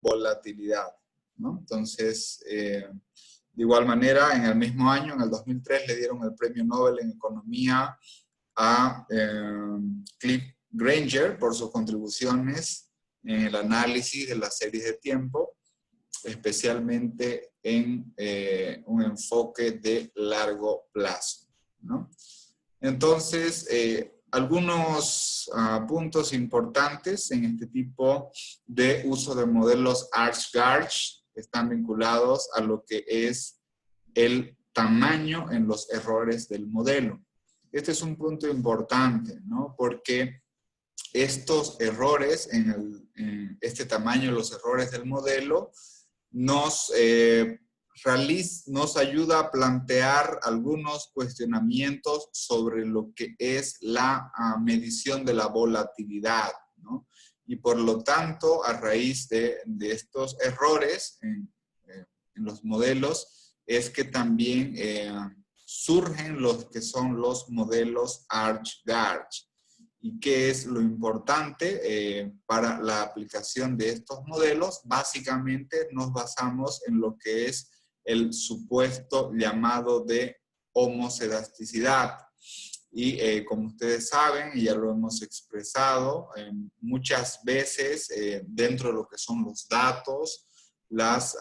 volatilidad, ¿no? Entonces, de igual manera, en el mismo año, en el 2003, le dieron el Premio Nobel en Economía a Cliff Granger por sus contribuciones en el análisis de las series de tiempo, especialmente en un enfoque de largo plazo, ¿no? Entonces, algunos puntos importantes en este tipo de uso de modelos Arch-Garch están vinculados a lo que es el tamaño en los errores del modelo. Este es un punto importante, ¿no? Porque estos errores, en este tamaño, los errores del modelo, nos ayuda a plantear algunos cuestionamientos sobre lo que es la medición de la volatilidad, ¿no? Y por lo tanto, a raíz de estos errores en los modelos, es que también surgen los que son los modelos Arch-Garch. ¿Y qué es lo importante para la aplicación de estos modelos? Básicamente nos basamos en lo que es el supuesto llamado de homocedasticidad. Y como ustedes saben, y ya lo hemos expresado, muchas veces dentro de lo que son los datos, las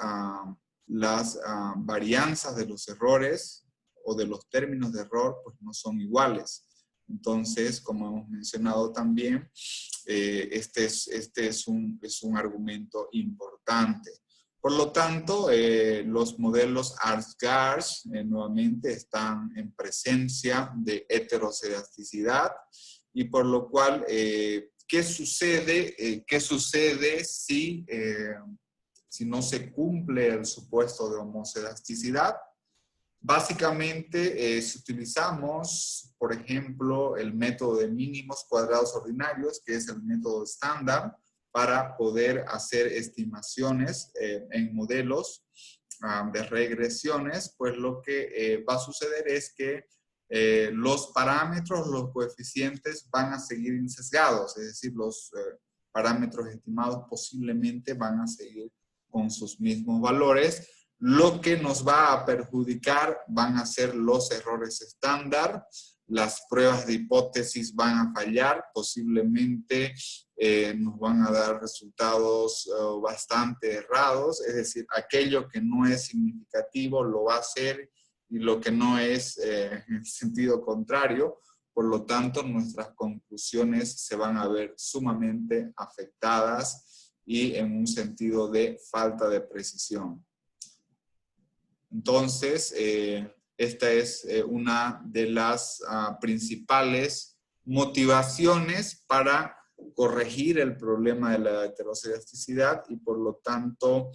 varianzas de los errores o de los términos de error pues no son iguales. Entonces, como hemos mencionado también, este es un argumento importante. Por lo tanto, los modelos Arch-Garch nuevamente están en presencia de heterocedasticidad y por lo cual, ¿qué sucede? ¿Qué sucede si no se cumple el supuesto de homocedasticidad? Básicamente, si utilizamos, por ejemplo, el método de mínimos cuadrados ordinarios, que es el método estándar, para poder hacer estimaciones en modelos de regresiones, pues lo que va a suceder es que los parámetros, los coeficientes van a seguir insesgados, es decir, los parámetros estimados posiblemente van a seguir con sus mismos valores. Lo que nos va a perjudicar van a ser los errores estándar, las pruebas de hipótesis van a fallar, posiblemente nos van a dar resultados bastante errados, es decir, aquello que no es significativo lo va a hacer y lo que no es en el sentido contrario. Por lo tanto, nuestras conclusiones se van a ver sumamente afectadas y en un sentido de falta de precisión. Entonces, esta es una de las principales motivaciones para corregir el problema de la heterocedasticidad y por lo tanto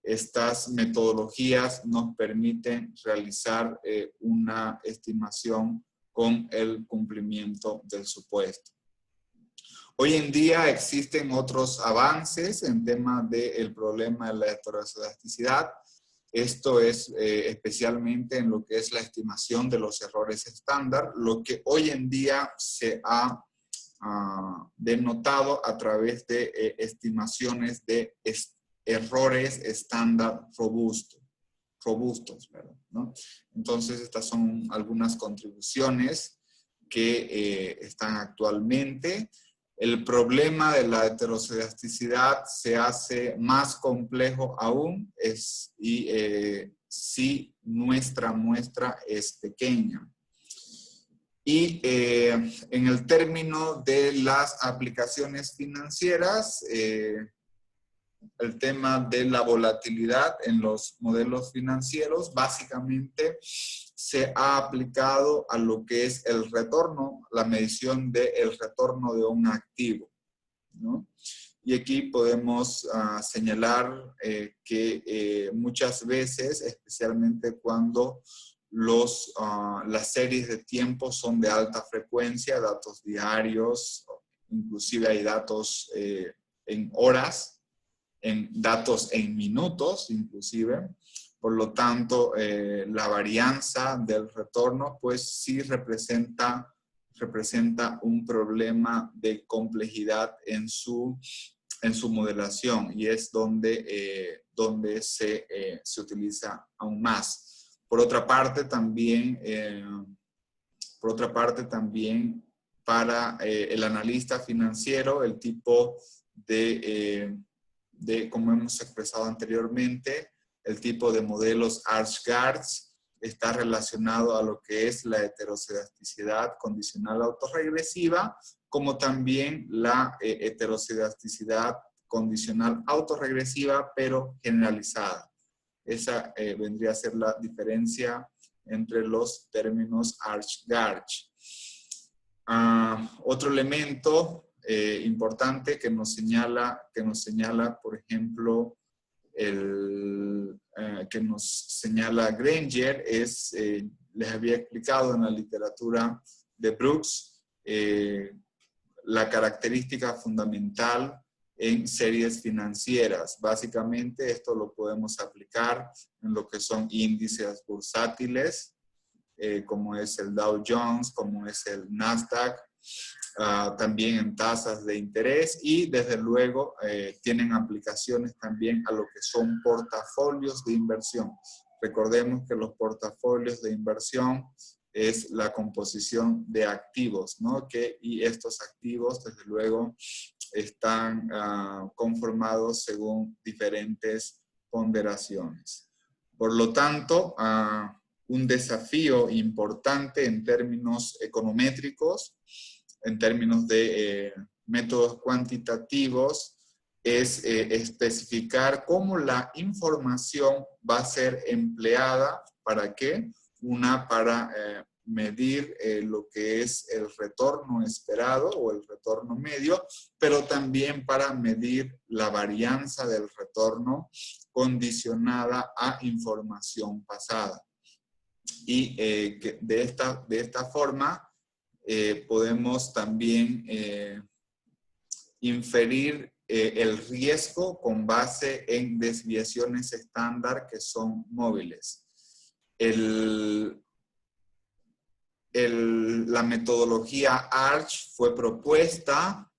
estas metodologías nos permiten realizar una estimación con el cumplimiento del supuesto. Hoy en día existen otros avances en tema del problema de la heterocedasticidad. Esto es especialmente en lo que es la estimación de los errores estándar, lo que hoy en día se ha denotado a través de estimaciones de errores estándar robustos, ¿no? Entonces, estas son algunas contribuciones que están actualmente. El problema de la heterocedasticidad se hace más complejo aún si nuestra muestra es pequeña. Y en el término de las aplicaciones financieras, el tema de la volatilidad en los modelos financieros básicamente se ha aplicado a lo que es el retorno, la medición del retorno de un activo, ¿no? Y aquí podemos señalar que muchas veces, especialmente cuando las series de tiempo son de alta frecuencia, datos diarios, inclusive hay datos en horas, en datos en minutos inclusive. Por lo tanto, la varianza del retorno pues sí representa un problema de complejidad en su en su modelación, y es donde se utiliza aún más. Por otra parte, también para el analista financiero, el tipo como hemos expresado anteriormente, el tipo de modelos ArchGuards está relacionado a lo que es la heteroscedasticidad condicional autorregresiva, como también la heteroscedasticidad condicional autorregresiva, pero generalizada. Esa vendría a ser la diferencia entre los términos ArchGuards. Otro elemento importante que nos señala, por ejemplo, que nos señala Granger es, les había explicado en la literatura de Brooks, la característica fundamental en series financieras. Básicamente esto lo podemos aplicar en lo que son índices bursátiles, como es el Dow Jones, como es el Nasdaq, también en tasas de interés, y desde luego tienen aplicaciones también a lo que son portafolios de inversión. Recordemos que los portafolios de inversión es la composición de activos, ¿no? Y estos activos, desde luego, están conformados según diferentes ponderaciones. Por lo tanto, un desafío importante en términos econométricos, en términos de métodos cuantitativos, es especificar cómo la información va a ser empleada. ¿Para qué? Para medir lo que es el retorno esperado o el retorno medio, pero también para medir la varianza del retorno condicionada a información pasada. Y que de esta forma podemos también inferir el riesgo con base en desviaciones estándar que son móviles. La metodología ARCH fue propuesta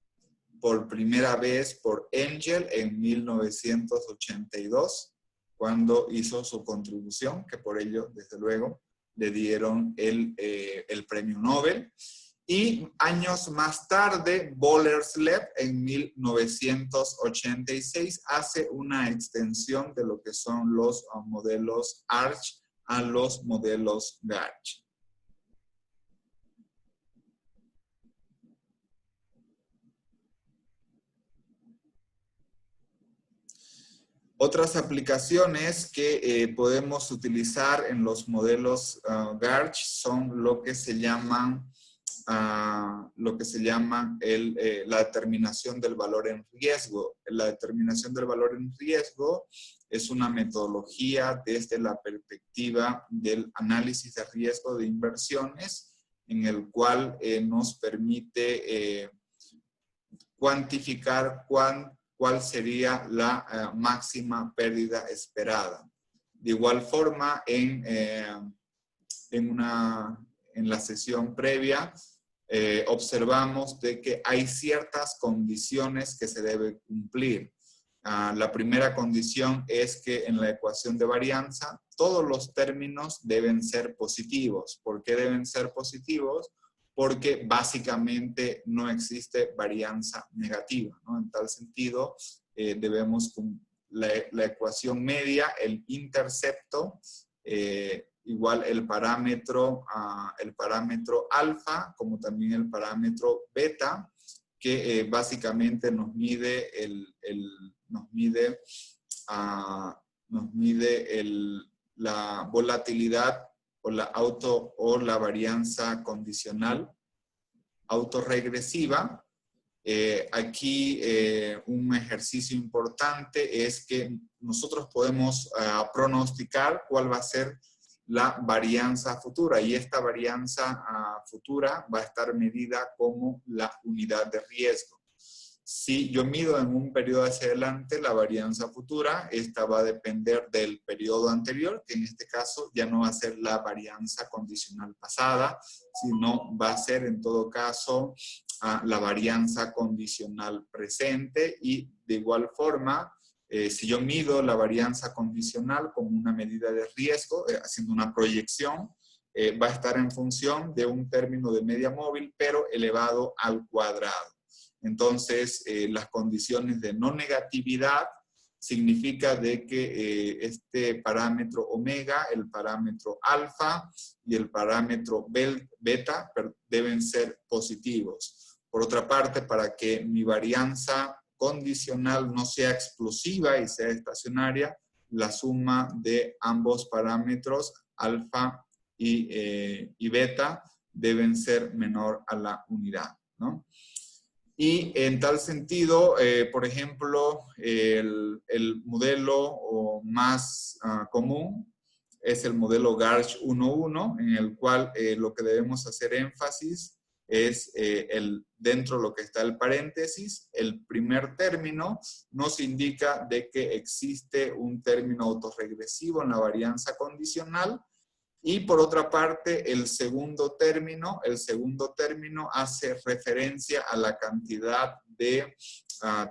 por primera vez por Engel en 1982, cuando hizo su contribución, que por ello, desde luego, le dieron el premio Nobel. Y años más tarde, Bolesleb en 1986 hace una extensión de lo que son los modelos ARCH a los modelos GARCH. Otras aplicaciones que podemos utilizar en los modelos GARCH son lo que se llaman la determinación del valor en riesgo. La determinación del valor en riesgo es una metodología desde la perspectiva del análisis de riesgo de inversiones, en el cual nos permite cuantificar cuál sería la máxima pérdida esperada. De igual forma, en la sesión previa, observamos de que hay ciertas condiciones que se deben cumplir. La primera condición es que en la ecuación de varianza todos los términos deben ser positivos. ¿Por qué deben ser positivos? Porque básicamente no existe varianza negativa, ¿no? En tal sentido, debemos la ecuación media, el intercepto, igual el parámetro alfa, como también el parámetro beta, que básicamente nos mide la volatilidad o la varianza condicional autorregresiva. Aquí un ejercicio importante es que nosotros podemos pronosticar cuál va a ser la varianza futura, y esta varianza futura va a estar medida como la unidad de riesgo. Si yo mido en un periodo hacia adelante la varianza futura, esta va a depender del periodo anterior, que en este caso ya no va a ser la varianza condicional pasada, sino va a ser en todo caso la varianza condicional presente. Y de igual forma, si yo mido la varianza condicional como una medida de riesgo, haciendo una proyección, va a estar en función de un término de media móvil, pero elevado al cuadrado. Entonces, las condiciones de no negatividad significa de que este parámetro omega, el parámetro alfa y el parámetro beta deben ser positivos. Por otra parte, para que mi varianza condicional no sea explosiva y sea estacionaria, la suma de ambos parámetros, alfa y beta, deben ser menor a la unidad, ¿no? Y en tal sentido, por ejemplo, el modelo más común es el modelo Garch 1.1, en el cual lo que debemos hacer énfasis es dentro de lo que está el paréntesis, el primer término nos indica de que existe un término autorregresivo en la varianza condicional. Y por otra parte, el segundo término hace referencia a la cantidad de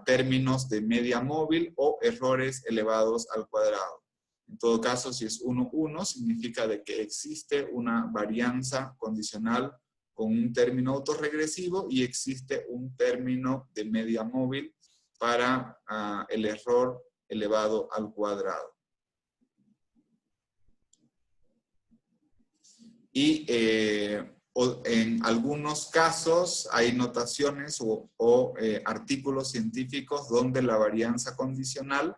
términos de media móvil o errores elevados al cuadrado. En todo caso, si es 1,1, significa de que existe una varianza condicional con un término autorregresivo y existe un término de media móvil para el error elevado al cuadrado. Y en algunos casos hay notaciones o artículos científicos donde la varianza condicional,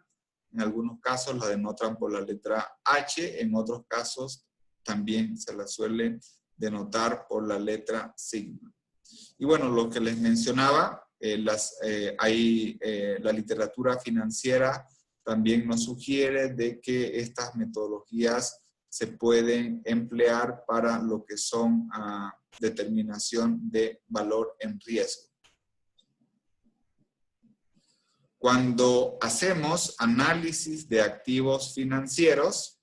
en algunos casos la denotan por la letra H, en otros casos también se la suele denotar por la letra sigma. Y bueno, lo que les mencionaba, la literatura financiera también nos sugiere de que estas metodologías se pueden emplear para lo que son determinación de valor en riesgo. Cuando hacemos análisis de activos financieros,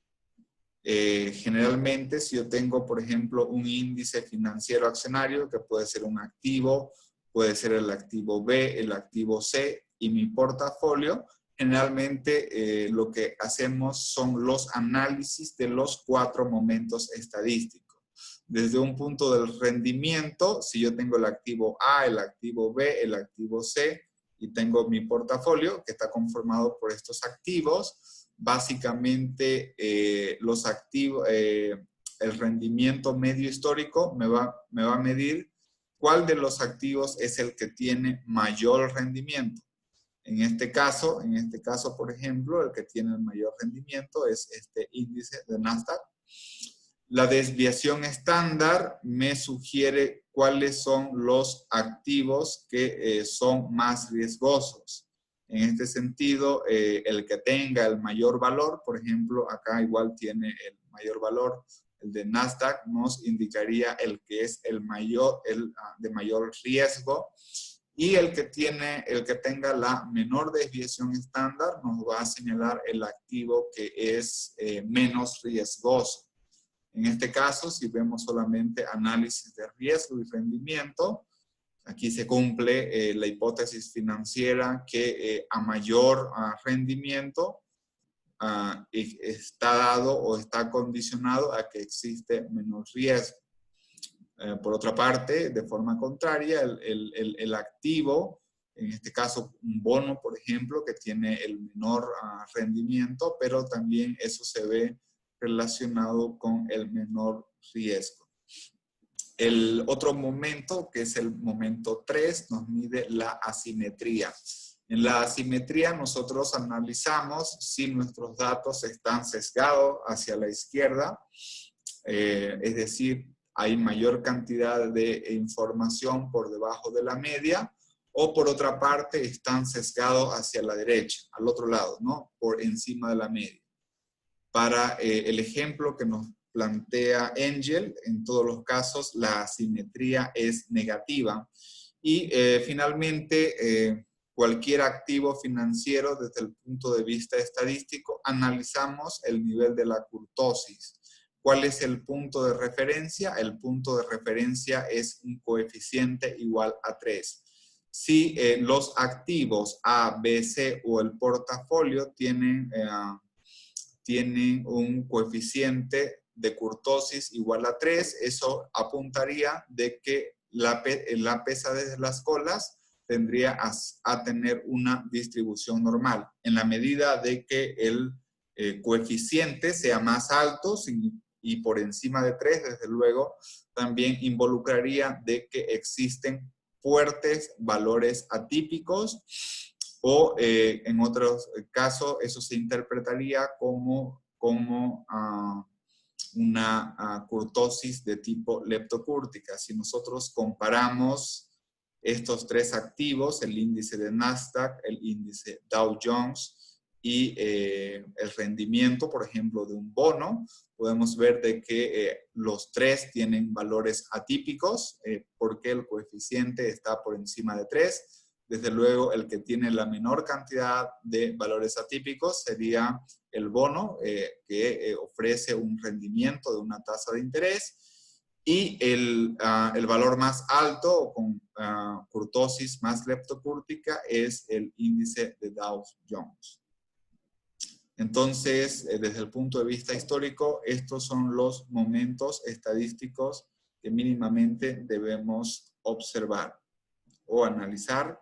generalmente si yo tengo, por ejemplo, un índice financiero accionario, que puede ser un activo, puede ser el activo B, el activo C y mi portafolio, generalmente lo que hacemos son los análisis de los 4 momentos estadísticos. Desde un punto del rendimiento, si yo tengo el activo A, el activo B, el activo C y tengo mi portafolio que está conformado por estos activos, básicamente los activos, el rendimiento medio histórico me va a medir cuál de los activos es el que tiene mayor rendimiento. En este caso, por ejemplo, el que tiene el mayor rendimiento es este índice de Nasdaq. La desviación estándar me sugiere cuáles son los activos que son más riesgosos. En este sentido, el que tenga el mayor valor, por ejemplo, acá igual tiene el mayor valor, el de Nasdaq nos indicaría el que es el de mayor riesgo. Y el que tenga la menor desviación estándar nos va a señalar el activo que es menos riesgoso. En este caso, si vemos solamente análisis de riesgo y rendimiento, aquí se cumple la hipótesis financiera que a mayor rendimiento está dado o está condicionado a que existe menos riesgo. Por otra parte, de forma contraria, el activo, en este caso un bono, por ejemplo, que tiene el menor rendimiento, pero también eso se ve relacionado con el menor riesgo. El otro momento, que es el momento 3, nos mide la asimetría. En la asimetría nosotros analizamos si nuestros datos están sesgados hacia la izquierda, es decir, hay mayor cantidad de información por debajo de la media, o por otra parte están sesgados hacia la derecha, al otro lado, ¿no? Por encima de la media. Para el ejemplo que nos plantea Engel, en todos los casos la asimetría es negativa. Y finalmente, cualquier activo financiero desde el punto de vista estadístico, analizamos el nivel de la kurtosis. ¿Cuál es el punto de referencia? El punto de referencia es un coeficiente igual a 3. Si los activos A, B, C o el portafolio tienen un coeficiente de kurtosis igual a 3, eso apuntaría de que la pesadez de las colas tendría a tener una distribución normal. En la medida de que el coeficiente sea más alto y por encima de 3, desde luego, también involucraría de que existen fuertes valores atípicos o en otros casos eso se interpretaría como una kurtosis de tipo leptocúrtica. Si nosotros comparamos estos tres activos, el índice de Nasdaq, el índice Dow Jones y el rendimiento, por ejemplo, de un bono, podemos ver de que los tres tienen valores atípicos porque el coeficiente está por encima de 3. Desde luego, el que tiene la menor cantidad de valores atípicos sería el bono, que ofrece un rendimiento de una tasa de interés, y el valor más alto, con kurtosis más leptocúrtica, es el índice de Dow Jones. Entonces, desde el punto de vista histórico, estos son los momentos estadísticos que mínimamente debemos observar o analizar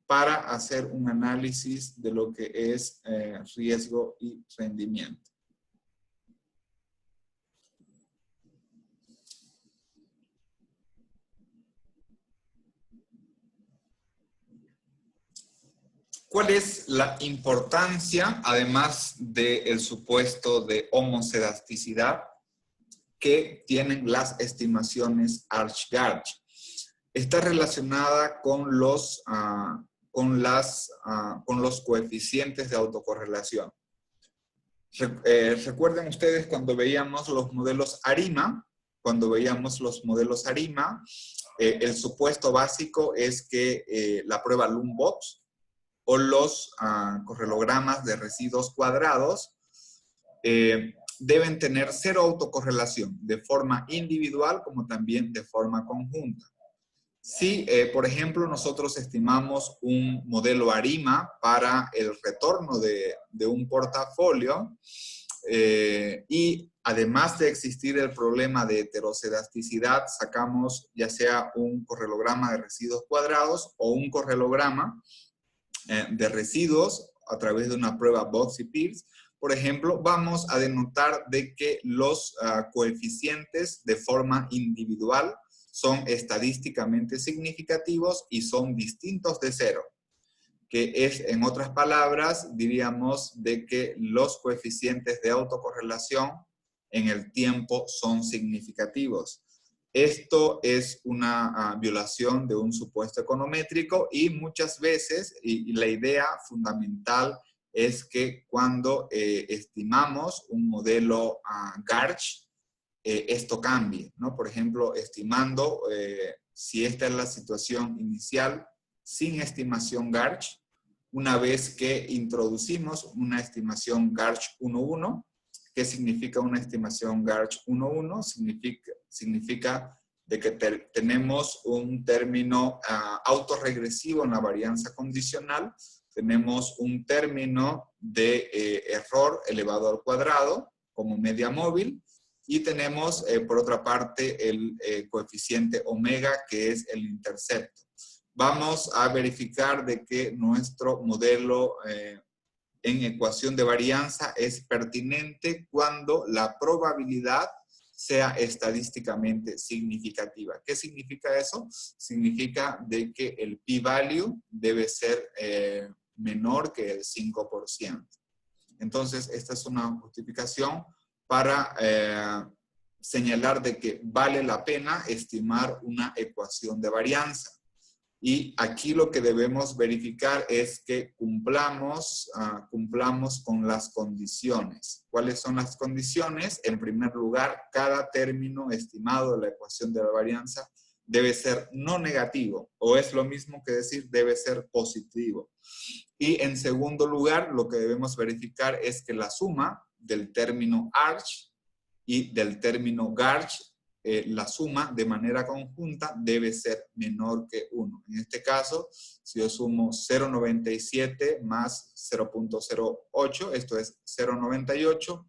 para hacer un análisis de lo que es riesgo y rendimiento. ¿Cuál es la importancia, además del supuesto de homoscedasticidad, que tienen las estimaciones Arch-Garch? Está relacionada con los coeficientes de autocorrelación. Recuerden ustedes cuando veíamos los modelos ARIMA, el supuesto básico es que la prueba Lumbox o los correlogramas de residuos cuadrados deben tener cero autocorrelación, de forma individual como también de forma conjunta. Si, por ejemplo, nosotros estimamos un modelo ARIMA para el retorno de un portafolio y además de existir el problema de heterocedasticidad, sacamos ya sea un correlograma de residuos cuadrados o un correlograma de residuos a través de una prueba Boxy-Pierce, por ejemplo, vamos a denotar de que los coeficientes de forma individual son estadísticamente significativos y son distintos de cero, que es, en otras palabras, diríamos de que los coeficientes de autocorrelación en el tiempo son significativos. Esto es una violación de un supuesto econométrico y muchas veces, y la idea fundamental es que cuando estimamos un modelo Garch, esto cambie, ¿no? Por ejemplo, estimando si esta es la situación inicial sin estimación Garch, una vez que introducimos una estimación Garch 1.1, ¿qué significa una estimación Garch 1.1? Significa de que tenemos un término autorregresivo en la varianza condicional, tenemos un término de error elevado al cuadrado como media móvil, y tenemos, por otra parte, el coeficiente omega, que es el intercepto. Vamos a verificar de que nuestro modelo en ecuación de varianza es pertinente cuando la probabilidad sea estadísticamente significativa. ¿Qué significa eso? Significa de que el p-value debe ser menor que el 5%. Entonces, esta es una justificación para señalar de que vale la pena estimar una ecuación de varianza. Y aquí lo que debemos verificar es que cumplamos con las condiciones. ¿Cuáles son las condiciones? En primer lugar, cada término estimado de la ecuación de la varianza debe ser no negativo, o es lo mismo que decir debe ser positivo. Y en segundo lugar, lo que debemos verificar es que la suma del término arch y del término garch, la suma de manera conjunta debe ser menor que 1. En este caso, si yo sumo 0,97 más 0,08, esto es 0,98,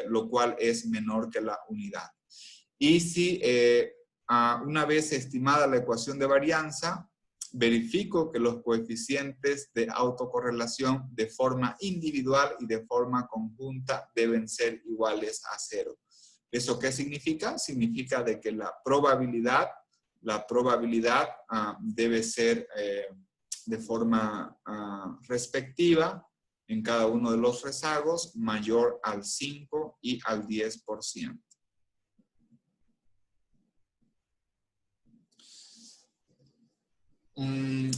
lo cual es menor que la unidad. Y si una vez estimada la ecuación de varianza, verifico que los coeficientes de autocorrelación de forma individual y de forma conjunta deben ser iguales a 0. ¿Eso qué significa? Significa de que la probabilidad debe ser de forma respectiva en cada uno de los rezagos mayor al 5 y al 10%.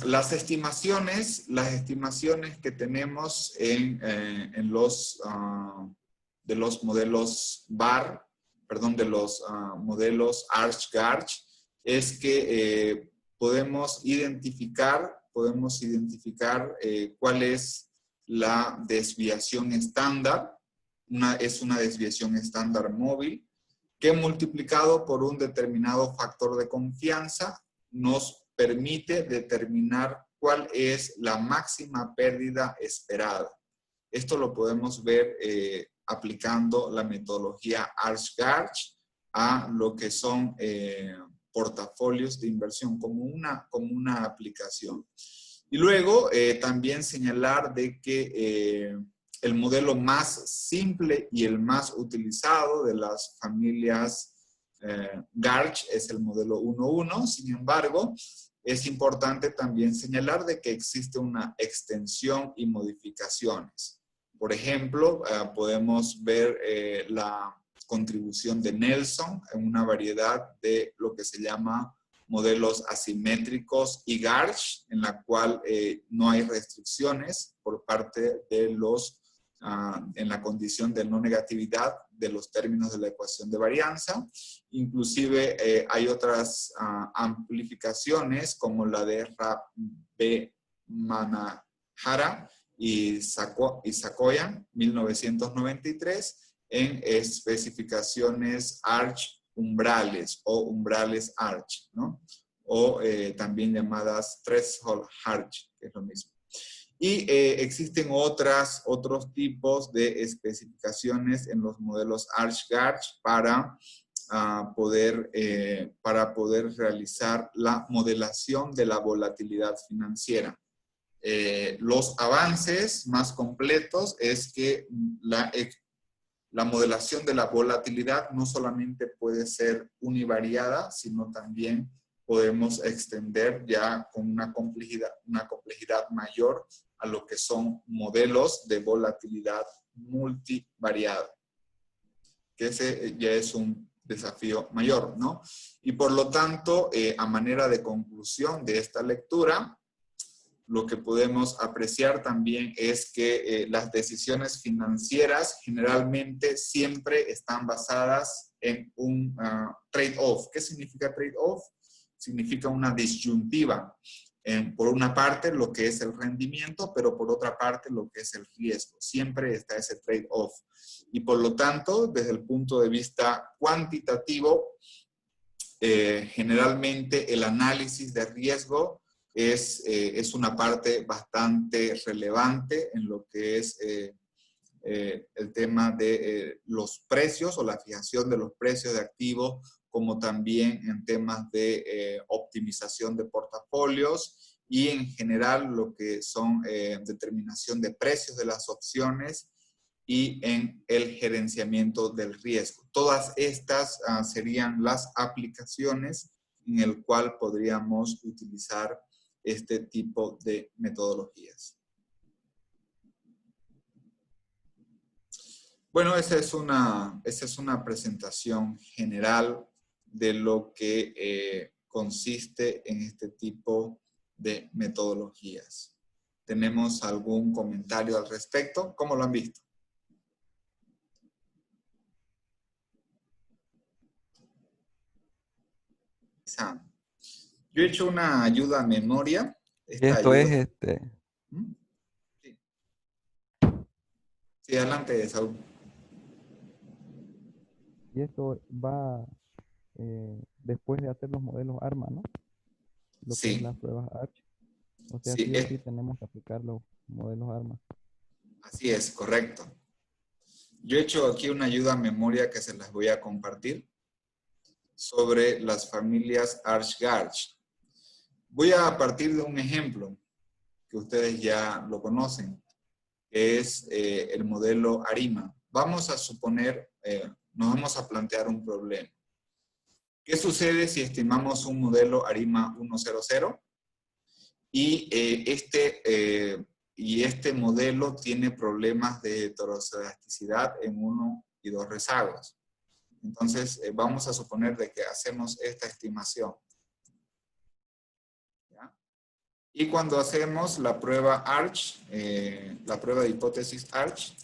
Las estimaciones que tenemos de los modelos BAR, perdón, de los modelos Arch-Garch, es que podemos identificar cuál es la desviación estándar. Es una desviación estándar móvil que multiplicado por un determinado factor de confianza nos permite determinar cuál es la máxima pérdida esperada. Esto lo podemos ver aplicando la metodología Arch-Garch a lo que son portafolios de inversión como una aplicación. Y luego también señalar de que el modelo más simple y el más utilizado de las familias Garch es el modelo 1.1. Sin embargo, es importante también señalar de que existe una extensión y modificaciones. Por ejemplo, podemos ver la contribución de Nelson en una variedad de lo que se llama modelos asimétricos y Garch, en la cual no hay restricciones por parte de los en la condición de no negatividad de los términos de la ecuación de varianza. Inclusive hay otras amplificaciones como la de B. Manahara y Sakoyan, 1993, en especificaciones Arch umbrales o umbrales Arch, ¿no? O también llamadas threshold Arch, que es lo mismo. Y existen otros tipos de especificaciones en los modelos Arch-Garch para poder realizar la modelación de la volatilidad financiera. Los avances más completos es que la modelación de la volatilidad no solamente puede ser univariada, sino también podemos extender ya con una complejidad mayor a lo que son modelos de volatilidad multivariada, que ese ya es un desafío mayor, ¿no? Y por lo tanto, a manera de conclusión de esta lectura, lo que podemos apreciar también es que las decisiones financieras generalmente siempre están basadas en un trade-off. ¿Qué significa trade-off? Significa una disyuntiva. Por una parte lo que es el rendimiento, pero por otra parte lo que es el riesgo. Siempre está ese trade-off. Y por lo tanto, desde el punto de vista cuantitativo, generalmente el análisis de riesgo es una parte bastante relevante en lo que es el tema de los precios o la fijación de los precios de activos, como también en temas de optimización de portafolios y en general lo que son determinación de precios de las opciones y en el gerenciamiento del riesgo. Todas estas serían las aplicaciones en el cual podríamos utilizar este tipo de metodologías. Bueno, esa es una presentación general de lo que consiste en este tipo de metodologías. ¿Tenemos algún comentario al respecto? ¿Cómo lo han visto? examen. Yo he hecho una ayuda a memoria. Y Esta esto ayuda... es ¿Mm? Sí. Sí, adelante, Saúl. y esto va después de hacer los modelos ARMA, ¿no? Lo que es Sí, las pruebas ARCH. O sea, sí, sí o sí tenemos que aplicar los modelos ARMA. así es, correcto. Yo he hecho aquí una ayuda a memoria que se las voy a compartir sobre las familias Arch-Garch. Voy a partir de un ejemplo que ustedes ya lo conocen, que es el modelo ARIMA. Vamos a suponer, nos vamos a plantear un problema. ¿Qué sucede si estimamos un modelo ARIMA 100 y este modelo tiene problemas de heterocedasticidad en 1 y 2 rezagos? Entonces, vamos a suponer de que hacemos esta estimación. ¿Ya? Y cuando hacemos la prueba ARCH, la prueba de hipótesis ARCH,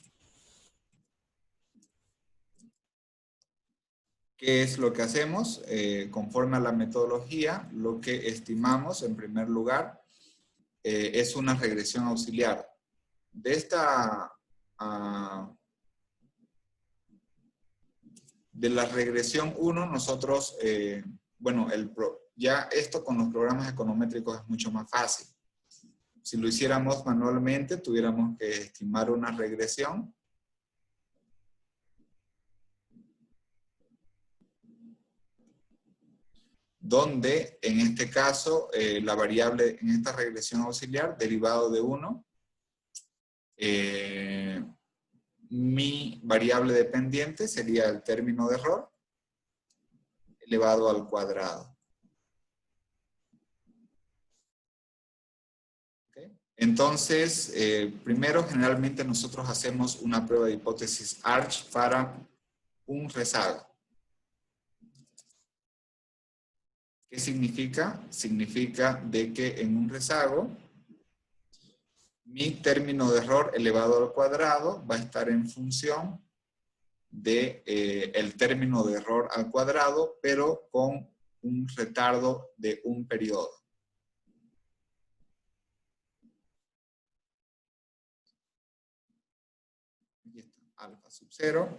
¿qué es lo que hacemos? Conforme a la metodología, lo que estimamos en primer lugar es una regresión auxiliar. De esta, de la regresión 1, nosotros, bueno, ya esto con los programas econométricos es mucho más fácil. Si lo hiciéramos manualmente, tuviéramos que estimar una regresión. Donde, en este caso, la variable en esta regresión auxiliar, derivado de 1, mi variable dependiente sería el término de error elevado al cuadrado. ¿Okay? Entonces, primero generalmente nosotros hacemos una prueba de hipótesis ARCH para un rezago. ¿Qué significa? Significa de que en un rezago mi término de error elevado al cuadrado va a estar en función de el término de error al cuadrado, pero con un retardo de un periodo. Aquí está, alfa sub 0.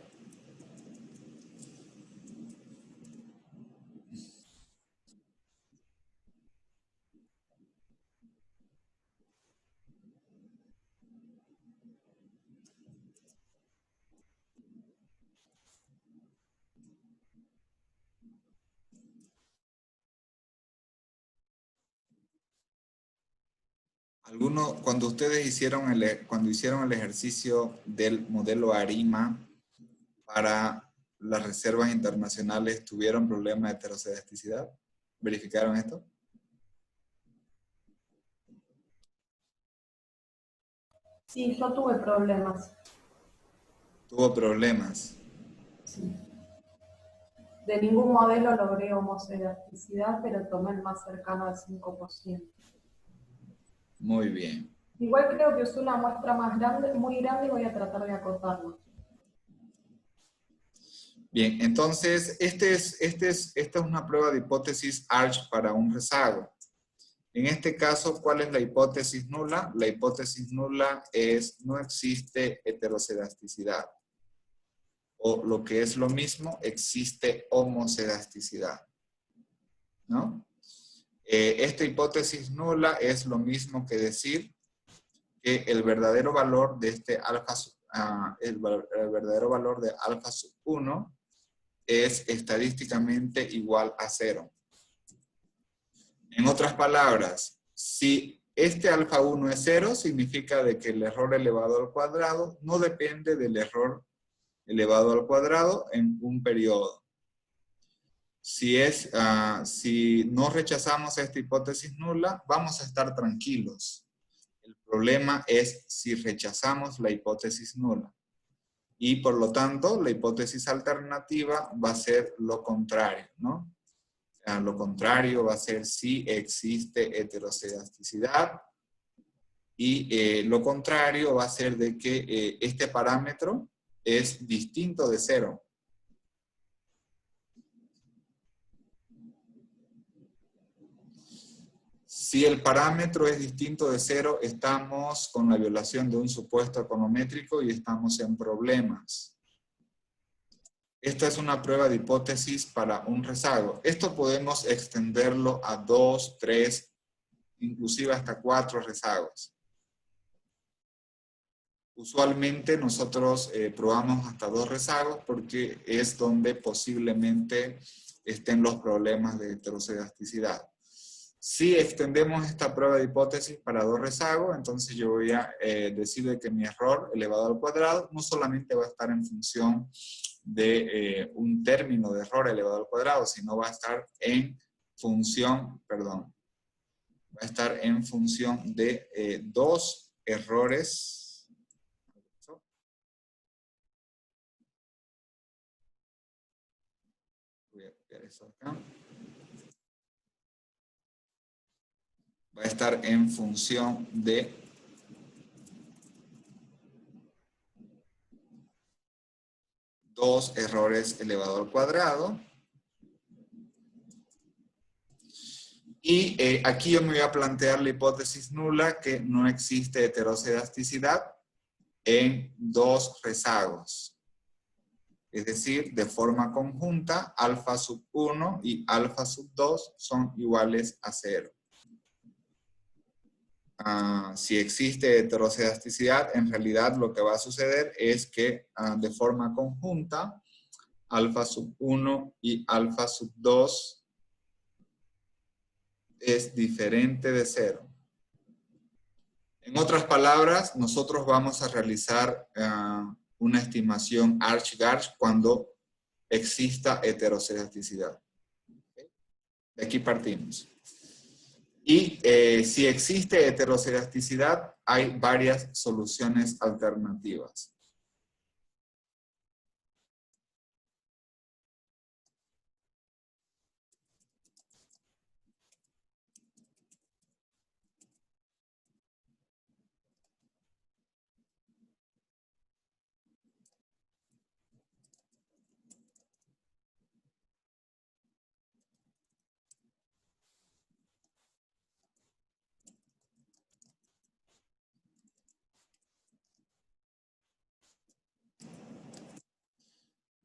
Cuando ustedes hicieron cuando hicieron el ejercicio del modelo ARIMA para las reservas internacionales, ¿tuvieron problemas de heterocedasticidad? ¿Verificaron esto? Sí, yo tuve problemas. Tuvo problemas. Sí. De ningún modelo logré homocedasticidad, pero tomé el más cercano al 5%. Muy bien. Igual creo que usé una muestra más grande, muy grande, y voy a tratar de acotarlo. Bien, entonces, esta es una prueba de hipótesis ARCH para un rezago. En este caso, ¿cuál es la hipótesis nula? La hipótesis nula es no existe heterocedasticidad. O lo que es lo mismo, existe homocedasticidad. ¿No? Esta hipótesis nula es lo mismo que decir que el verdadero valor de este alfa, el verdadero valor de alfa sub 1 es estadísticamente igual a 0. En otras palabras, si este alfa 1 es 0, significa de que el error elevado al cuadrado no depende del error elevado al cuadrado en un periodo. Si no rechazamos esta hipótesis nula, vamos a estar tranquilos. El problema es si rechazamos la hipótesis nula. Y por lo tanto, la hipótesis alternativa va a ser lo contrario, ¿no? O sea, lo contrario va a ser si existe heterocedasticidad. Y lo contrario va a ser de que este parámetro es distinto de 0. Si el parámetro es distinto de 0, estamos con la violación de un supuesto econométrico y estamos en problemas. Esta es una prueba de hipótesis para un rezago. Esto podemos extenderlo a 2, 3, inclusive hasta 4 rezagos. Usualmente nosotros probamos hasta 2 rezagos porque es donde posiblemente estén los problemas de heterocedasticidad. Si extendemos esta prueba de hipótesis para 2 rezagos, entonces yo voy a decir de que mi error elevado al cuadrado no solamente va a estar en función de un término de error elevado al cuadrado, sino va a estar en función, va a estar en función de 2 errores. Voy a copiar eso acá. Va a estar en función de 2 errores elevado al cuadrado. Y aquí yo me voy a plantear la hipótesis nula que no existe heterocedasticidad en 2 rezagos. Es decir, de forma conjunta, alfa sub 1 y alfa sub 2 son iguales a 0. Si existe heterocedasticidad, en realidad lo que va a suceder es que de forma conjunta, alfa sub 1 y alfa sub 2 es diferente de 0. En otras palabras, nosotros vamos a realizar una estimación Arch-Garch cuando exista heterocedasticidad. De aquí partimos. Y si existe heterocedasticidad, hay varias soluciones alternativas.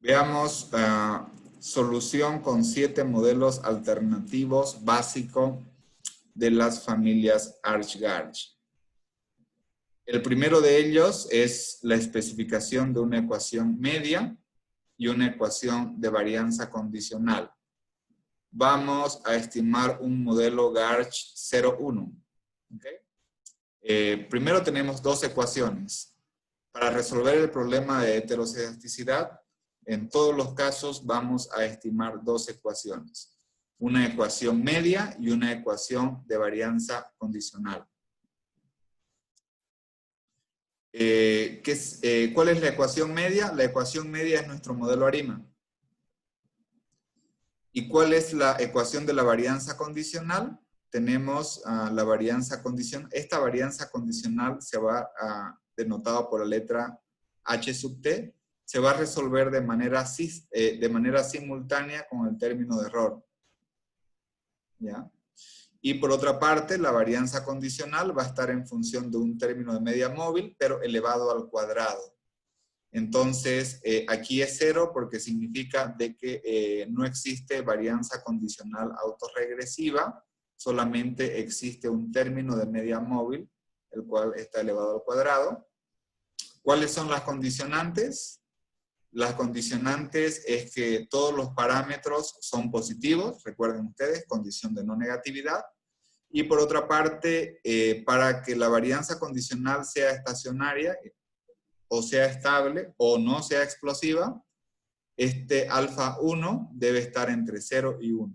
Veamos solución con 7 modelos alternativos básicos de las familias Arch-Garch. El primero de ellos es la especificación de una ecuación media y una ecuación de varianza condicional. Vamos a estimar un modelo Garch 0,1. ¿Okay? Primero tenemos 2 ecuaciones. Para resolver el problema de heterocedasticidad, en todos los casos vamos a estimar 2 ecuaciones. Una ecuación media y una ecuación de varianza condicional. ¿Cuál es la ecuación media? La ecuación media es nuestro modelo ARIMA. ¿Y cuál es la ecuación de la varianza condicional? Tenemos la varianza condicional. Esta varianza condicional se va denotada por la letra H sub t. Se va a resolver de manera simultánea con el término de error. ¿Ya? Y por otra parte, la varianza condicional va a estar en función de un término de media móvil, pero elevado al cuadrado. Entonces, aquí es 0 porque significa de que no existe varianza condicional autorregresiva, solamente existe un término de media móvil, el cual está elevado al cuadrado. ¿Cuáles son las condicionantes? Las condicionantes es que todos los parámetros son positivos, recuerden ustedes, condición de no negatividad. Y por otra parte, para que la varianza condicional sea estacionaria, o sea estable, o no sea explosiva, este alfa 1 debe estar entre 0 y 1.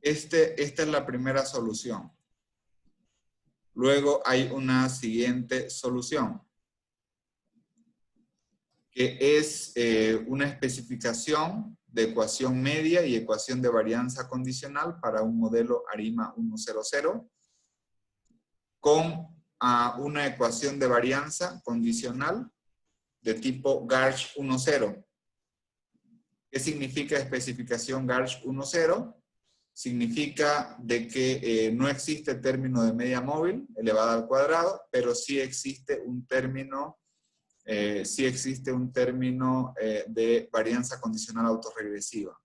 Esta es la primera solución. Luego hay una siguiente solución, que es una especificación de ecuación media y ecuación de varianza condicional para un modelo ARIMA 100 con una ecuación de varianza condicional de tipo Garch 1,0. ¿Qué significa especificación Garch 1,0? significa de que no existe término de media móvil elevada al cuadrado, pero sí existe un término, de varianza condicional autorregresiva.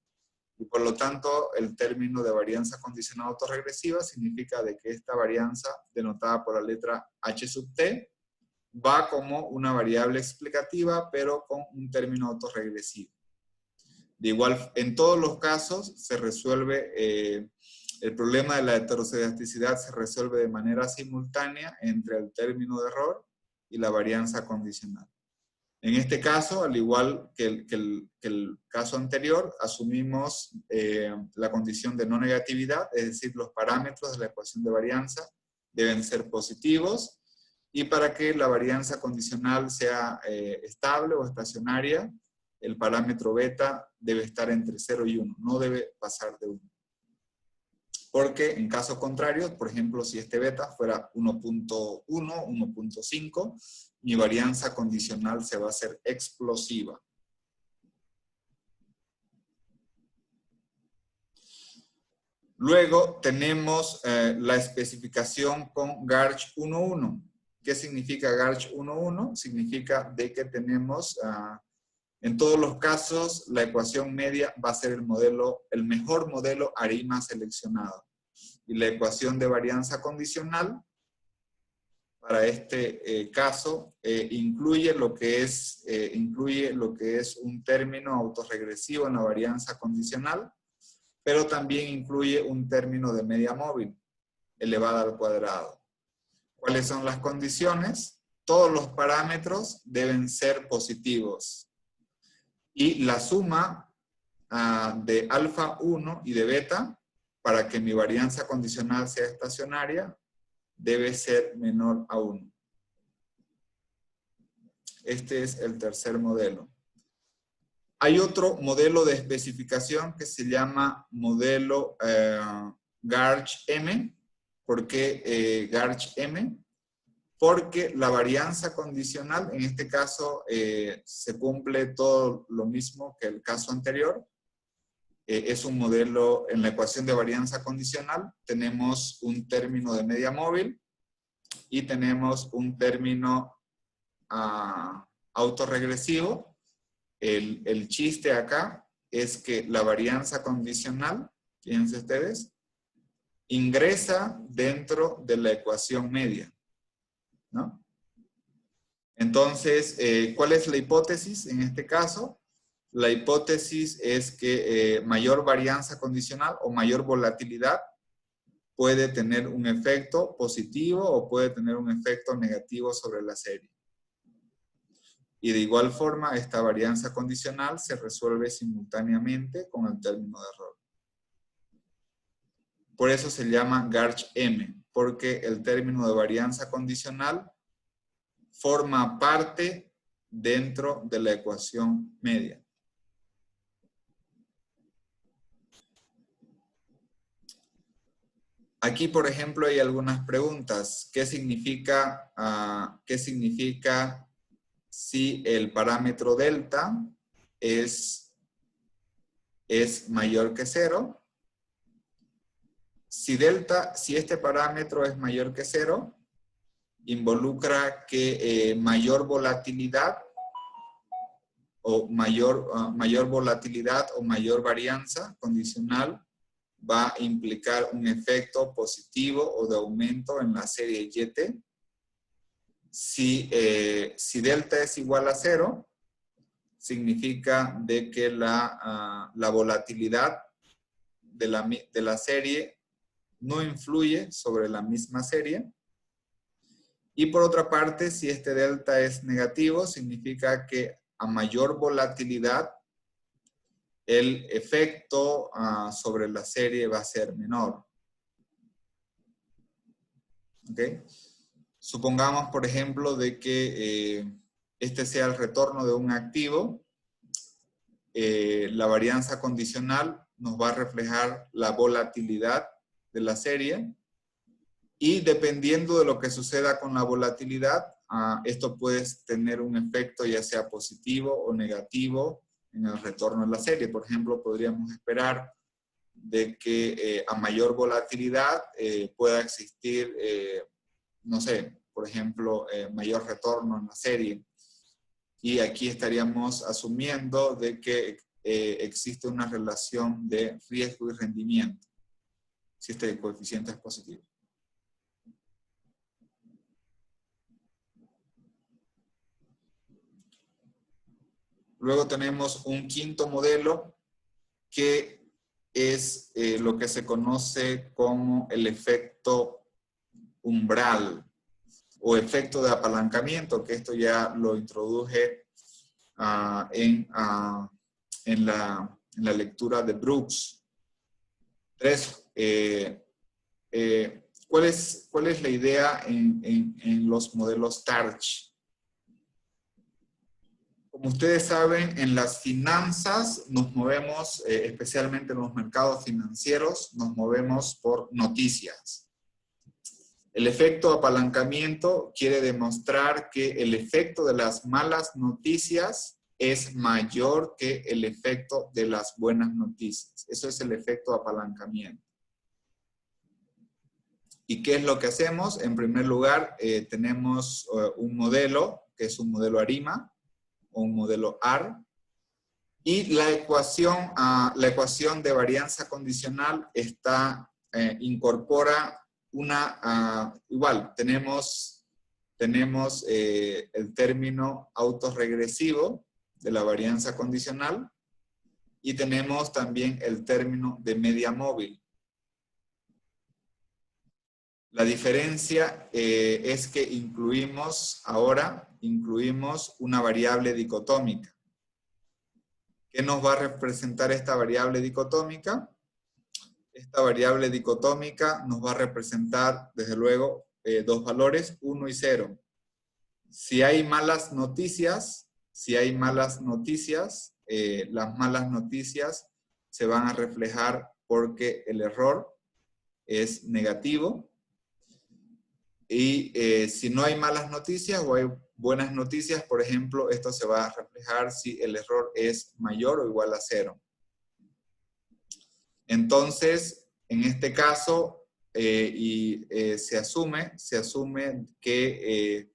Y por lo tanto, el término de varianza condicional autorregresiva significa de que esta varianza, denotada por la letra h sub t, va como una variable explicativa, pero con un término autorregresivo. De igual, en todos los casos se resuelve, el problema de la heteroscedasticidad se resuelve de manera simultánea entre el término de error y la varianza condicional. En este caso, al igual que el caso anterior, asumimos la condición de no negatividad, es decir, los parámetros de la ecuación de varianza deben ser positivos, y para que la varianza condicional sea estable o estacionaria, el parámetro beta debe estar entre 0 y 1, no debe pasar de 1. Porque en caso contrario, por ejemplo, si este beta fuera 1.1, 1.5, mi varianza condicional se va a hacer explosiva. Luego tenemos la especificación con Garch 1.1. ¿Qué significa Garch 1.1? Significa de que tenemos, en todos los casos, la ecuación media va a ser el mejor modelo ARIMA seleccionado. Y la ecuación de varianza condicional, para este caso, incluye lo que es un término autorregresivo en la varianza condicional, pero también incluye un término de media móvil elevada al cuadrado. ¿Cuáles son las condiciones? Todos los parámetros deben ser positivos. Y la suma de alfa 1 y de beta, para que mi varianza condicional sea estacionaria, debe ser menor a 1. Este es el tercer modelo. Hay otro modelo de especificación que se llama modelo Garch-M. ¿Por qué Garch-M? Porque la varianza condicional, en este caso, se cumple todo lo mismo que el caso anterior. Es un modelo, en la ecuación de varianza condicional, tenemos un término de media móvil y tenemos un término autorregresivo. El chiste acá es que la varianza condicional, fíjense ustedes, ingresa dentro de la ecuación media, ¿no? Entonces, ¿cuál es la hipótesis en este caso? La hipótesis es que mayor varianza condicional o mayor volatilidad puede tener un efecto positivo o puede tener un efecto negativo sobre la serie. Y de igual forma, esta varianza condicional se resuelve simultáneamente con el término de error. Por eso se llama Garch-M, porque el término de varianza condicional forma parte dentro de la ecuación media. Aquí, por ejemplo, hay algunas preguntas. ¿Qué significa si el parámetro delta es mayor que 0? Si este parámetro es mayor que 0, involucra que mayor volatilidad o mayor varianza condicional va a implicar un efecto positivo o de aumento en la serie YT. Si delta es igual a 0, significa de que la volatilidad de la serie no influye sobre la misma serie. Y por otra parte, si este delta es negativo, significa que a mayor volatilidad, el efecto sobre la serie va a ser menor. ¿Ok? Supongamos, por ejemplo, de que este sea el retorno de un activo. La varianza condicional nos va a reflejar la volatilidad de la serie. Y dependiendo de lo que suceda con la volatilidad, esto puede tener un efecto ya sea positivo o negativo en el retorno de la serie. Por ejemplo, podríamos esperar de que a mayor volatilidad pueda existir, no sé, por ejemplo, mayor retorno en la serie. Y aquí estaríamos asumiendo de que existe una relación de riesgo y rendimiento, si este coeficiente es positivo. Luego tenemos un quinto modelo que es lo que se conoce como el efecto umbral o efecto de apalancamiento, que esto ya lo introduje en la lectura de Brooks. ¿Cuál es la idea en los modelos TARCH? Como ustedes saben, en las finanzas nos movemos, especialmente en los mercados financieros, nos movemos por noticias. El efecto apalancamiento quiere demostrar que el efecto de las malas noticias es mayor que el efecto de las buenas noticias. Eso es el efecto apalancamiento. ¿Y qué es lo que hacemos? En primer lugar, tenemos un modelo, que es un modelo ARIMA, o un modelo AR, y la ecuación de varianza condicional incorpora igual, tenemos el término autorregresivo de la varianza condicional y tenemos también el término de media móvil. La diferencia es que incluimos una variable dicotómica. ¿Qué nos va a representar esta variable dicotómica? Esta variable dicotómica nos va a representar, desde luego, dos valores, 1 y 0. Si hay malas noticias, las malas noticias se van a reflejar porque el error es negativo. Y si no hay malas noticias o hay buenas noticias, por ejemplo, esto se va a reflejar si el error es mayor o igual a 0. Entonces, en este caso, se asume que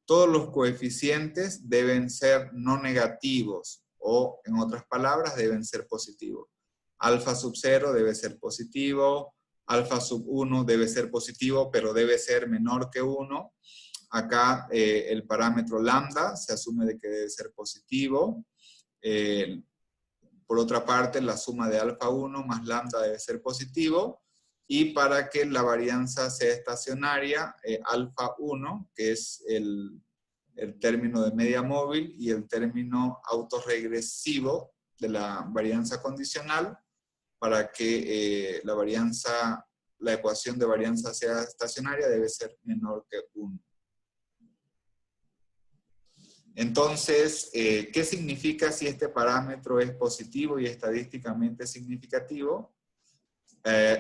todos los coeficientes deben ser no negativos, o en otras palabras, deben ser positivos. Alfa sub 0 debe ser positivo, alfa sub 1 debe ser positivo, pero debe ser menor que 1. Acá el parámetro lambda se asume de que debe ser positivo. Por otra parte, la suma de alfa 1 más lambda debe ser positivo. Y para que la varianza sea estacionaria, alfa 1, que es el término de media móvil, y el término autorregresivo de la varianza condicional, para que la ecuación de varianza sea estacionaria, debe ser menor que 1. Entonces, ¿qué significa si este parámetro es positivo y estadísticamente significativo?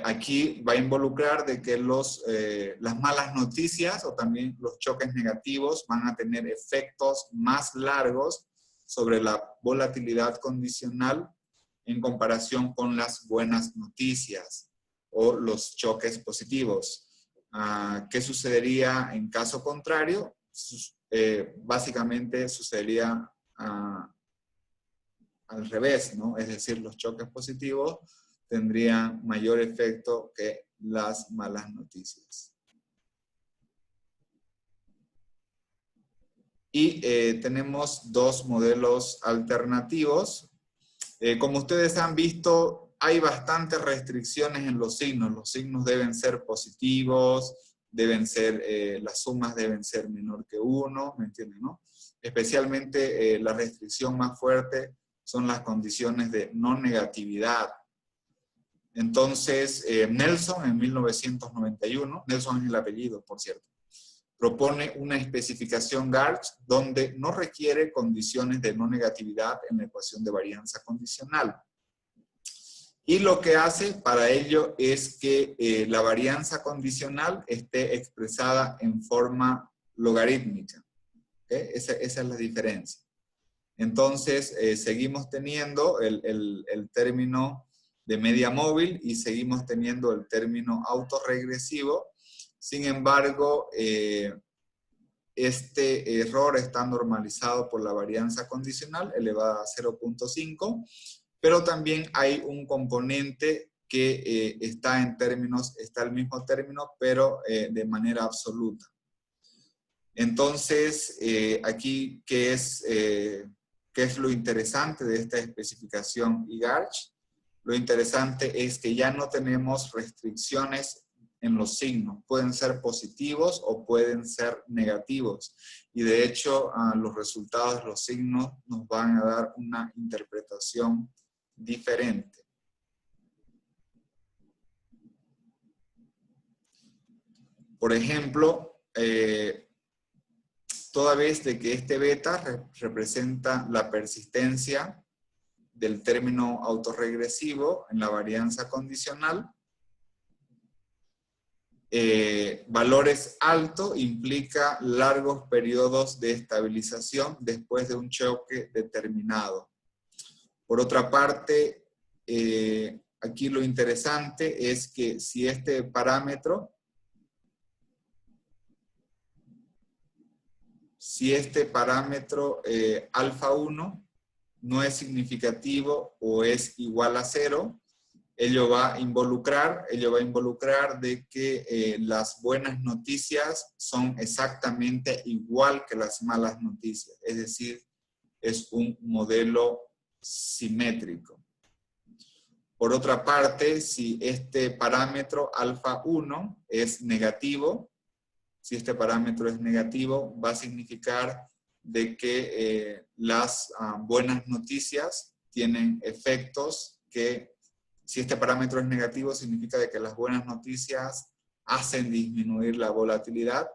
Aquí va a involucrar de que las malas noticias o también los choques negativos van a tener efectos más largos sobre la volatilidad condicional en comparación con las buenas noticias o los choques positivos. ¿Qué sucedería en caso contrario? Básicamente sucedería al revés, ¿no? Es decir, los choques positivos tendrían mayor efecto que las malas noticias. Y tenemos dos modelos alternativos. Como ustedes han visto, hay bastantes restricciones en los signos. Los signos deben ser positivos, las sumas deben ser menor que 1, ¿me entienden, no? Especialmente la restricción más fuerte son las condiciones de no negatividad. Entonces, Nelson en 1991, Nelson es el apellido, por cierto, propone una especificación GARCH donde no requiere condiciones de no negatividad en la ecuación de varianza condicional. Y lo que hace para ello es que la varianza condicional esté expresada en forma logarítmica. ¿Okay? Esa es la diferencia. Entonces, seguimos teniendo el término de media móvil y seguimos teniendo el término autorregresivo. Sin embargo, este error está normalizado por la varianza condicional elevada a 0.5, pero también hay un componente que está en términos, está el mismo término, pero de manera absoluta. Entonces, aquí, ¿qué es lo interesante de esta especificación IGARCH? Lo interesante es que ya no tenemos restricciones en los signos. Pueden ser positivos o pueden ser negativos. Y de hecho, los resultados de los signos nos van a dar una interpretación diferente. Por ejemplo, toda vez de que este beta representa la persistencia del término autorregresivo en la varianza condicional, valores altos implica largos periodos de estabilización después de un choque determinado. Por otra parte, aquí lo interesante es que si este parámetro alfa 1 no es significativo o es igual a 0, ello va a involucrar de que las buenas noticias son exactamente igual que las malas noticias. Es decir, es un modelo simétrico. Por otra parte, si este parámetro alfa 1 es negativo, va a significar de que las buenas noticias tienen efectos que, si este parámetro es negativo, significa de que las buenas noticias hacen disminuir la volatilidad.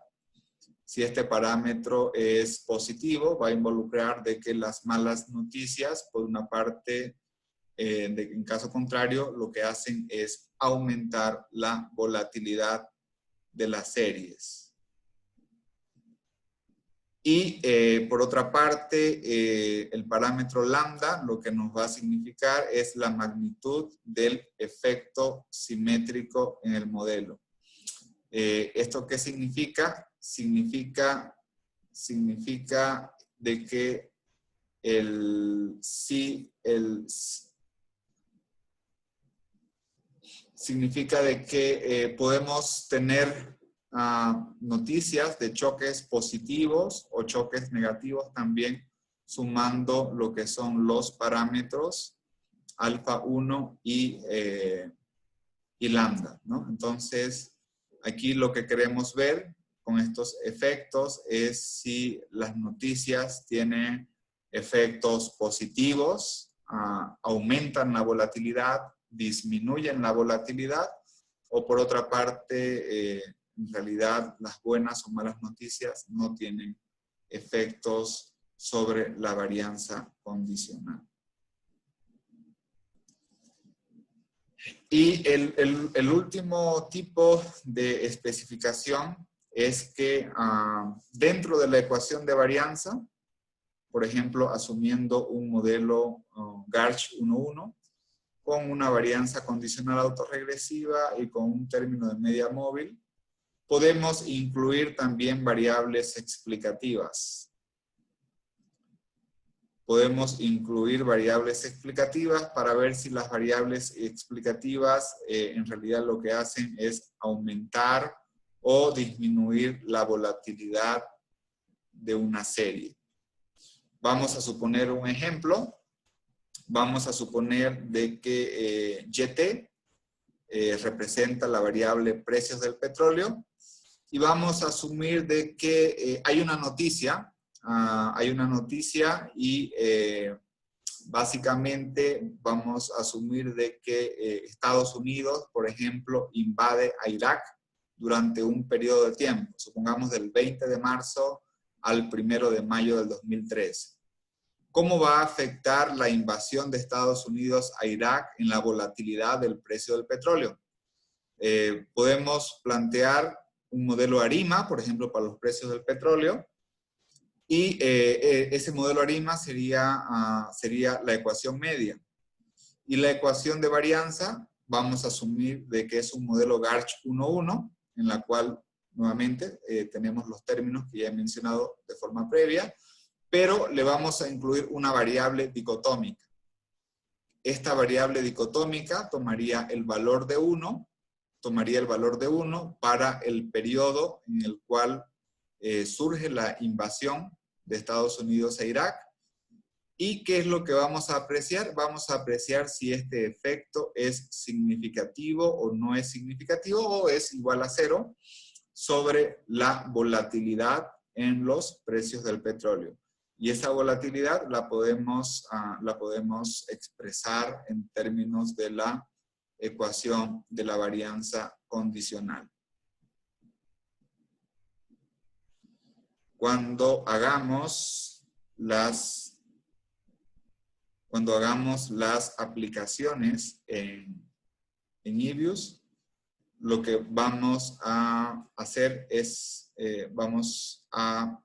Si este parámetro es positivo, va a involucrar de que las malas noticias, por una parte, en caso contrario, lo que hacen es aumentar la volatilidad de las series. Y por otra parte, el parámetro lambda lo que nos va a significar es la magnitud del efecto simétrico en el modelo. ¿Esto qué significa? Significa de que podemos tener noticias de choques positivos o choques negativos también, sumando lo que son los parámetros alfa 1 y lambda, ¿no? Entonces, aquí lo que queremos ver con estos efectos es si las noticias tienen efectos positivos, aumentan la volatilidad, disminuyen la volatilidad, o por otra parte, en realidad las buenas o malas noticias no tienen efectos sobre la varianza condicional. Y el último tipo de especificación es que dentro de la ecuación de varianza, por ejemplo, asumiendo un modelo GARCH 1.1, con una varianza condicional autorregresiva y con un término de media móvil, podemos incluir también variables explicativas. Podemos incluir variables explicativas para ver si las variables explicativas en realidad lo que hacen es aumentar o disminuir la volatilidad de una serie. Vamos a suponer un ejemplo. Vamos a suponer de que YT representa la variable precios del petróleo y vamos a asumir de que hay una noticia y básicamente vamos a asumir de que Estados Unidos, por ejemplo, invade a Irak durante un periodo de tiempo, supongamos del 20 de marzo al 1 de mayo del 2013. ¿Cómo va a afectar la invasión de Estados Unidos a Irak en la volatilidad del precio del petróleo? Podemos plantear un modelo ARIMA, por ejemplo, para los precios del petróleo, y ese modelo ARIMA sería la ecuación media. Y la ecuación de varianza, vamos a asumir de que es un modelo Garch 1.1, en la cual, nuevamente, tenemos los términos que ya he mencionado de forma previa, pero le vamos a incluir una variable dicotómica. Esta variable dicotómica tomaría el valor de 1, para el periodo en el cual surge la invasión de Estados Unidos a Irak. ¿Y qué es lo que vamos a apreciar? Vamos a apreciar si este efecto es significativo o no es significativo, o es igual a 0 sobre la volatilidad en los precios del petróleo. Y esa volatilidad la podemos expresar en términos de la ecuación de la varianza condicional. Cuando hagamos las aplicaciones en EBIUS, lo que vamos a hacer es, vamos a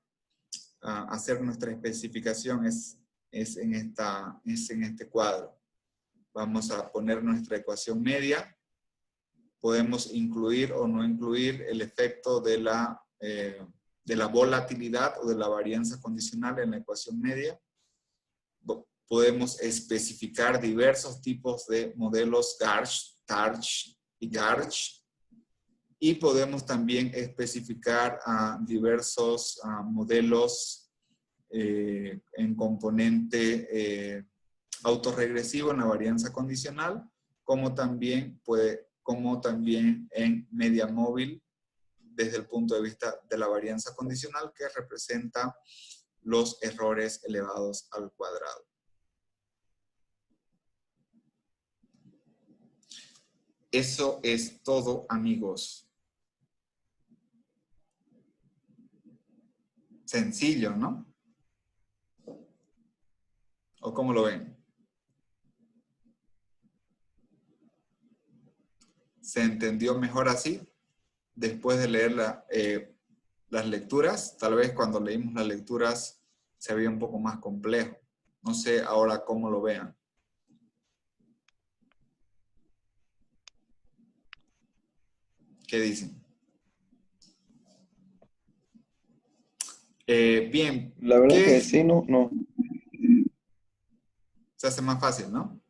hacer nuestra especificación es en este cuadro. Vamos a poner nuestra ecuación media. Podemos incluir o no incluir el efecto de la volatilidad o de la varianza condicional en la ecuación media. Podemos especificar diversos tipos de modelos Garch, Tarch y Garch. Y podemos también especificar diversos modelos en componente autorregresivo en la varianza condicional, como también en media móvil desde el punto de vista de la varianza condicional, que representa los errores elevados al cuadrado. Eso es todo, amigos. Sencillo, ¿no? ¿O cómo lo ven? ¿Se entendió mejor así? Después de leer las lecturas, tal vez cuando leímos las lecturas se veía un poco más complejo. No sé ahora cómo lo vean. ¿Qué dicen? Bien. La verdad que sí, no. Se hace más fácil, ¿no?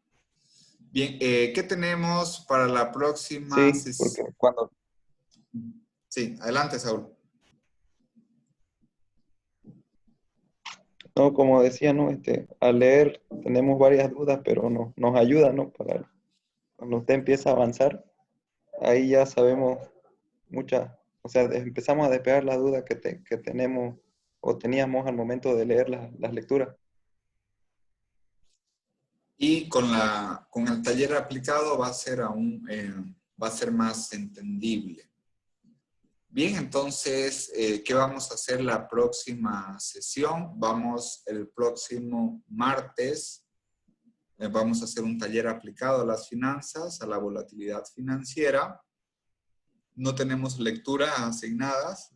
Bien, ¿qué tenemos para la próxima Sí, porque cuando... Sí, adelante, Saúl. No, como decía, ¿no? Al leer tenemos varias dudas, pero nos ayuda, ¿no? Para cuando usted empieza a avanzar, ahí ya sabemos muchas, o sea, empezamos a despejar las dudas que tenemos o teníamos al momento de leer las lecturas. Y con el taller aplicado va a ser más entendible. Bien, entonces, ¿qué vamos a hacer la próxima sesión? El próximo martes, vamos a hacer un taller aplicado a las finanzas, a la volatilidad financiera. No tenemos lecturas asignadas.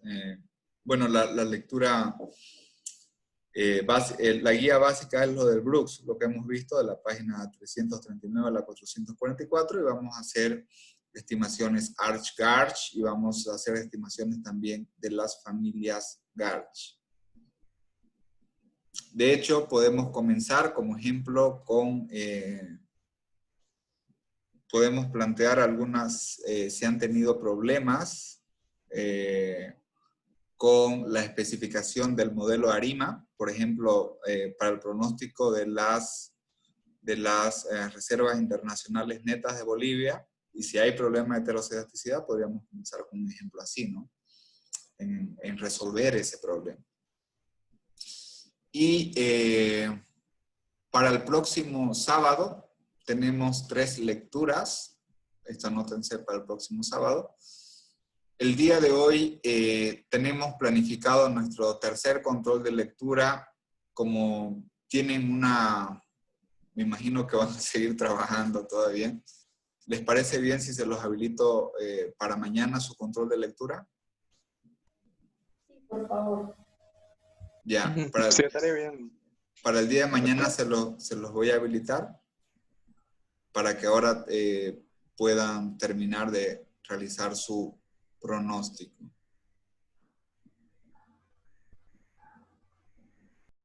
Bueno, la lectura... la guía básica es lo del Brooks, lo que hemos visto de la página 339 a la 444, y vamos a hacer estimaciones Arch-Garch y vamos a hacer estimaciones también de las familias Garch. De hecho, podemos comenzar como ejemplo con... podemos plantear algunas, si han tenido problemas con la especificación del modelo ARIMA, por ejemplo, para el pronóstico de las reservas internacionales netas de Bolivia, y si hay problema de heteroscedaticidad, podríamos comenzar con un ejemplo así, ¿no? En resolver ese problema. Y para el próximo sábado tenemos 3 lecturas. Esta anótense para el próximo sábado. El día de hoy tenemos planificado nuestro tercer control de lectura. Como tienen me imagino que van a seguir trabajando todavía. ¿Les parece bien si se los habilito para mañana su control de lectura? Sí, por favor. Ya, Sí, estaría bien. para el día de mañana se los voy a habilitar. para que ahora puedan terminar de realizar su pronóstico.